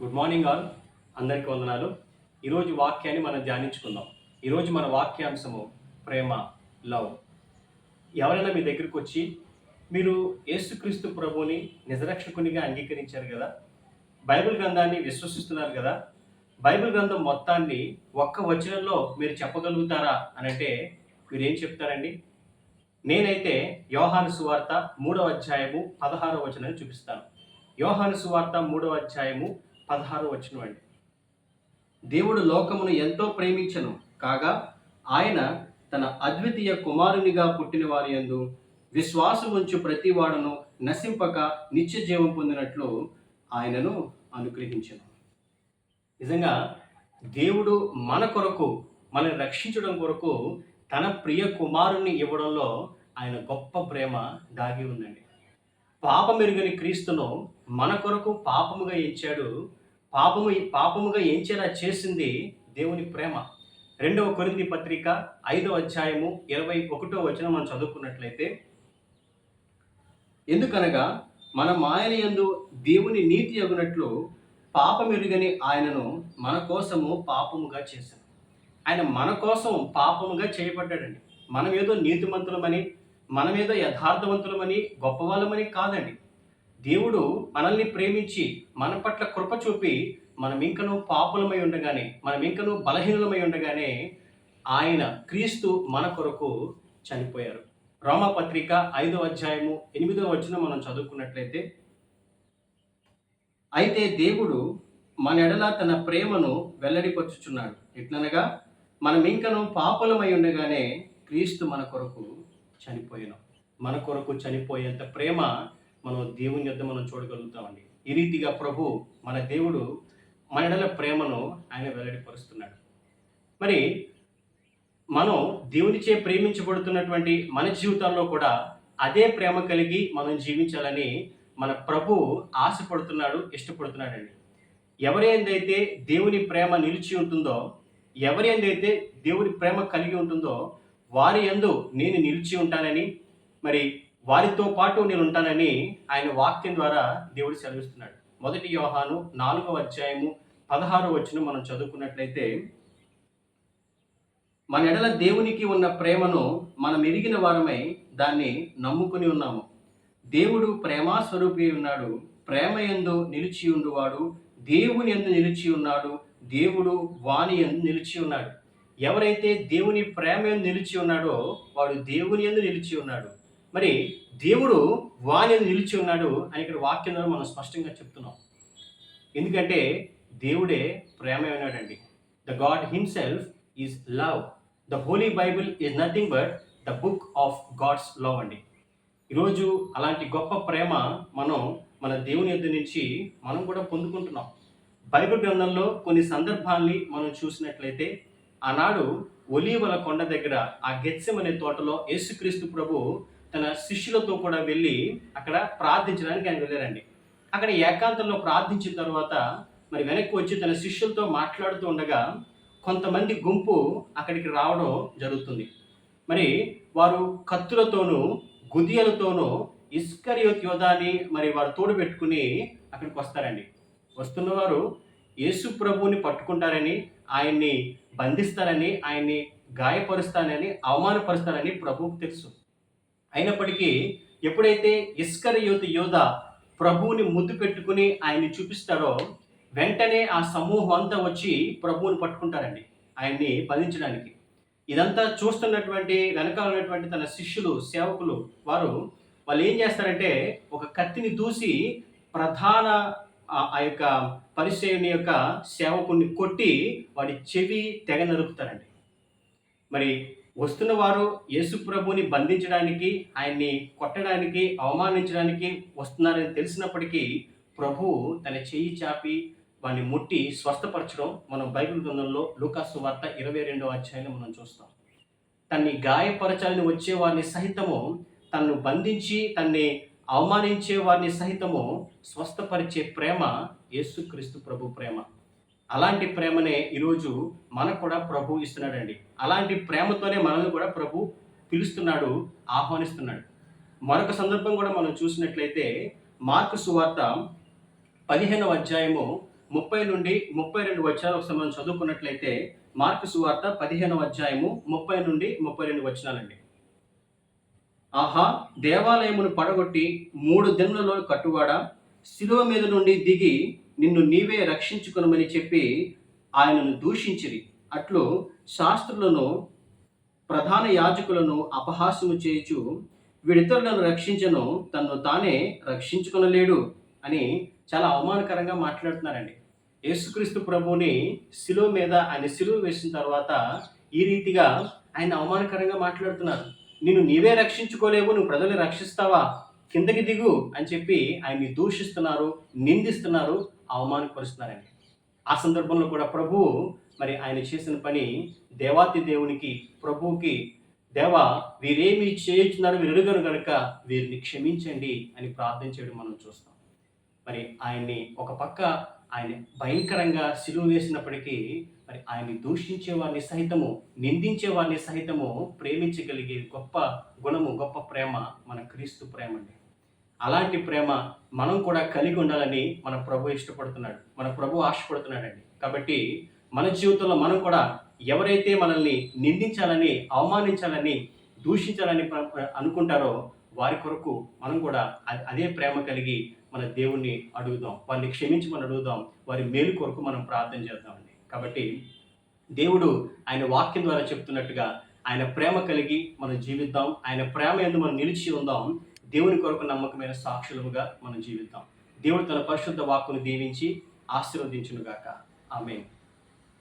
Good morning all. అందరికీ వందనాలు. ఈరోజు వాక్యాన్ని మనం ధ్యానించుకుందాం. ఈరోజు మన వాక్యాంశము ప్రేమ, లవ్. ఎవరైనా మీ దగ్గరికి వచ్చి మీరు యేసుక్రీస్తు ప్రభువుని నిజరక్షకునిగా అంగీకరించారు కదా, బైబిల్ గ్రంథాన్ని విశ్వసిస్తున్నారు కదా, బైబిల్ గ్రంథం మొత్తాన్ని ఒక్క వచనంలో మీరు చెప్పగలుగుతారా అని అంటే మీరేం చెప్తారండి? నేనైతే యోహాను సువార్త 3వ అధ్యాయము 16వ వచనాన్ని చూపిస్తాను. యోహాను సువార్త 3వ అధ్యాయము 16వ వచనం అండి. దేవుడు లోకమును ఎంతో ప్రేమించెను కాగా ఆయన తన అద్వితీయ కుమారునిగా పుట్టిన వారి యందు విశ్వాసముంచు ప్రతి వాడును నశింపక నిత్య జీవం పొందినట్లు ఆయనను అనుగ్రహించెను. నిజంగా దేవుడు మన కొరకు, మనల్ని రక్షించడం కొరకు తన ప్రియ కుమారుని ఇవ్వడంలో ఆయన గొప్ప ప్రేమ దాగి ఉందండి. పాపమెరుగని క్రీస్తును మన కొరకు పాపముగా ఎంచాడు. పాపముగా ఎంచేలా చేసింది దేవుని ప్రేమ. 2వ కొరింథీ పత్రిక 5వ అధ్యాయము 21వ వచనం మనం చదువుకున్నట్లయితే, ఎందుకనగా మనం ఆయన యందు దేవుని నీతి అగునట్లు పాపమెరుగని ఆయనను మన కోసము పాపముగా చేశాను. ఆయన మన కోసం పాపముగా చేయబడ్డాడండి. మనమేదో నీతిమంతులమని, మనమేదో యథార్థవంతులమని, గొప్పవాళ్ళమని కాదండి. దేవుడు మనల్ని ప్రేమించి మన పట్ల కృప చూపి మనం ఇంకనూ పాపులమై ఉండగానే, మనం ఇంకనూ బలహీనులమై ఉండగానే ఆయన క్రీస్తు మన కొరకు చనిపోయారు. రోమాపత్రిక 5వ అధ్యాయము 8వ వచనం మనం చదువుకున్నట్లయితే, అయితే దేవుడు మన ఎడల తన ప్రేమను వెల్లడిపరుచుచున్నాడు. ఎట్లనగా మనం ఇంకనూ పాపులమై ఉండగానే క్రీస్తు మన కొరకు చనిపోయాను. మన కొరకు చనిపోయేంత ప్రేమ మనం దేవుని యొద్ద మనం చూడగలుగుతామండి. ఈ రీతిగా ప్రభు, మన దేవుడు మన ఎడల ప్రేమను ఆయన వెల్లడిపరుస్తున్నాడు. మరి మనం దేవునిచే ప్రేమించబడుతున్నటువంటి మన జీవితాల్లో కూడా అదే ప్రేమ కలిగి మనం జీవించాలని మన ప్రభు ఆశపడుతున్నాడు, ఇష్టపడుతున్నాడండి. ఎవరేందైతే దేవుని ప్రేమ నిలిచి ఉంటుందో, ఎవరేందైతే దేవుని ప్రేమ కలిగి ఉంటుందో వారి యందు నేను నిలిచి ఉంటానని, మరి వారితో పాటు నేను ఉంటానని ఆయన వాక్యం ద్వారా దేవుడు సెలవిస్తున్నాడు. 1 యోహాను 4వ అధ్యాయము 16వ వచనం మనం చదువుకున్నట్లయితే, మన ఎడల దేవునికి ఉన్న ప్రేమను మనం ఎరిగిన వారమై దాన్ని నమ్ముకుని ఉన్నాము. దేవుడు ప్రేమాస్వరూపి ఉన్నాడు. ప్రేమ యందు నిలిచి ఉండువాడు దేవుని యందు నిలిచి ఉన్నాడు, దేవుడు వాని యందు నిలిచి ఉన్నాడు. ఎవరైతే దేవుని ప్రేమ యందు నిలిచి ఉన్నాడో వాడు దేవుని యందు నిలిచి ఉన్నాడు. మరి దేవుడు వాని యందు నిలిచి ఉన్నాడు అని ఇక్కడ వాక్యం ద్వారా మనం స్పష్టంగా చెప్తున్నాం. ఎందుకంటే దేవుడే ప్రేమ ఉన్నాడండి. The God himself is love. The holy Bible is nothing but the book of God's love అండి. ఈరోజు అలాంటి గొప్ప ప్రేమ మనం మన దేవుని యొద్ద నుంచి మనం కూడా పొందుకుంటున్నాం. బైబిల్ గ్రంథంలో కొన్ని సందర్భాల్ని మనం చూసినట్లయితే, ఆనాడు ఒలీవల కొండ దగ్గర ఆ గెత్సెమనే తోటలో యేసుక్రీస్తు ప్రభు తన శిష్యులతో కూడా వెళ్ళి అక్కడ ప్రార్థించడానికి ఆయన వెళ్ళారండి. అక్కడ ఏకాంతంలో ప్రార్థించిన తర్వాత మరి వెనక్కి వచ్చి తన శిష్యులతో మాట్లాడుతూ ఉండగా కొంతమంది గుంపు అక్కడికి రావడం జరుగుతుంది. మరి వారు కత్తులతోనూ గుదియలతోనూ ఇస్కరియోతు యోధాని మరి వారు తోడు పెట్టుకుని అక్కడికి వస్తారండి. వస్తున్నవారు యేసు ప్రభువుని పట్టుకుంటారని, ఆయన్ని బంధిస్తారని, ఆయన్ని గాయపరుస్తానని, అవమానపరుస్తారని ప్రభువుకు తెలుసు. అయినప్పటికీ ఎప్పుడైతే ఇస్కరియోతు యోధ ప్రభువుని ముద్దు పెట్టుకుని ఆయన్ని చూపిస్తాడో వెంటనే ఆ సమూహం అంతా వచ్చి ప్రభువుని పట్టుకుంటారండి ఆయన్ని బంధించడానికి. ఇదంతా చూస్తున్నటువంటి వెనకాల ఉన్నటువంటి తన శిష్యులు, సేవకులు వాళ్ళు ఏం చేస్తారంటే ఒక కత్తిని దూసి ప్రధాన ఆ యొక్క పరిసయ్యుని యొక్క సేవకుని కొట్టి వాడి చెవి తెగ నరుకుతారండి. మరి వస్తున్న వారు యేసు ప్రభుని బంధించడానికి, ఆయన్ని కొట్టడానికి, అవమానించడానికి వస్తున్నారని తెలిసినప్పటికీ ప్రభువు తన చెయ్యి చాపి వాడిని ముట్టి స్వస్థపరచడం మనం బైబిల్ గ్రంథంలో లూకా సువార్త 22వ అధ్యాయంలో మనం చూస్తాం. తన్ని గాయపరచాలని వచ్చే వారిని సహితము, తన్ను బంధించి తన్ని అవమానించే వారిని సహితము స్వస్థపరిచే ప్రేమ యేసుక్రీస్తు ప్రభు ప్రేమ. అలాంటి ప్రేమనే ఈరోజు మనకు కూడా ప్రభు ఇస్తున్నాడండి. అలాంటి ప్రేమతోనే మనల్ని కూడా ప్రభు పిలుస్తున్నాడు, ఆహ్వానిస్తున్నాడు. మరొక సందర్భం కూడా మనం చూసినట్లయితే మార్కు సువార్త 15వ అధ్యాయము 30 నుండి 32 వచనాలు ఒకసారి మనం చదువుకున్నట్లయితే మార్కు సువార్త 15వ అధ్యాయము 30 నుండి 32 వచనాలండి. ఆహా, దేవాలయమును పడగొట్టి 3 దినములలో కట్టువాడా, శిలువ మీద నుండి దిగి నిన్ను నీవే రక్షించుకొనమని చెప్పి ఆయనను దూషించిరి. అట్లు శాస్త్రులను ప్రధాన యాజకులను అపహాస్యము చేయుచు, వీడితరులను రక్షించను, తన్ను తానే రక్షించుకొనలేడు అని చాలా అవమానకరంగా మాట్లాడుతున్నారండి. యేసుక్రీస్తు ప్రభువుని శిలువ మీద ఆయన శిలువ వేసిన తర్వాత ఈ రీతిగా ఆయన అవమానకరంగా మాట్లాడుతున్నారు. నిన్ను నీవే రక్షించుకోలేవు, నువ్వు ప్రజల్ని రక్షిస్తావా, కిందకి దిగు అని చెప్పి ఆయన్ని దూషిస్తున్నారు, నిందిస్తున్నారు, అవమానపరుస్తున్నారండి. ఆ సందర్భంలో కూడా ప్రభువు మరి ఆయన చేసిన పని దేవాతి దేవునికి, ప్రభువుకి, దేవా వీరేమి చేయుచున్నారు వీరు ఎరుగరు గనుక వీరిని క్షమించండి అని ప్రార్థన చేయడం మనం చూస్తాం. మరి ఆయన్ని ఒక పక్క ఆయన భయంకరంగా సిలువ వేసినప్పటికీ మరి ఆయన్ని దూషించే వారిని సహితము, నిందించే వారిని సహితము ప్రేమించగలిగే గొప్ప గుణము, గొప్ప ప్రేమ మన క్రీస్తు ప్రేమ అండి. అలాంటి ప్రేమ మనం కూడా కలిగి ఉండాలని మన ప్రభు ఇష్టపడుతున్నాడు, మన ప్రభు ఆశపడుతున్నాడండి. కాబట్టి మన జీవితంలో మనం కూడా ఎవరైతే మనల్ని నిందించాలని, అవమానించాలని, దూషించాలని అనుకుంటారో వారి కొరకు మనం కూడా అదే ప్రేమ కలిగి మన దేవుణ్ణి అడుగుదాం, వారిని క్షమించమని అడుగుదాం, వారి మేలు కొరకు మనం ప్రార్థన చేద్దామండి. కాబట్టి దేవుడు ఆయన వాక్యం ద్వారా చెప్తున్నట్టుగా ఆయన ప్రేమ కలిగి మనం జీవిద్దాం, ఆయన ప్రేమ యందు మనం నిలిచి ఉందాం, దేవుని కొరకు నమ్మకమైన సాక్షులుగా మనం జీవిద్దాం. దేవుడు తన పరిశుద్ధ వాక్కును దీవించి ఆశీర్వదించునుగాక. ఆమేన్.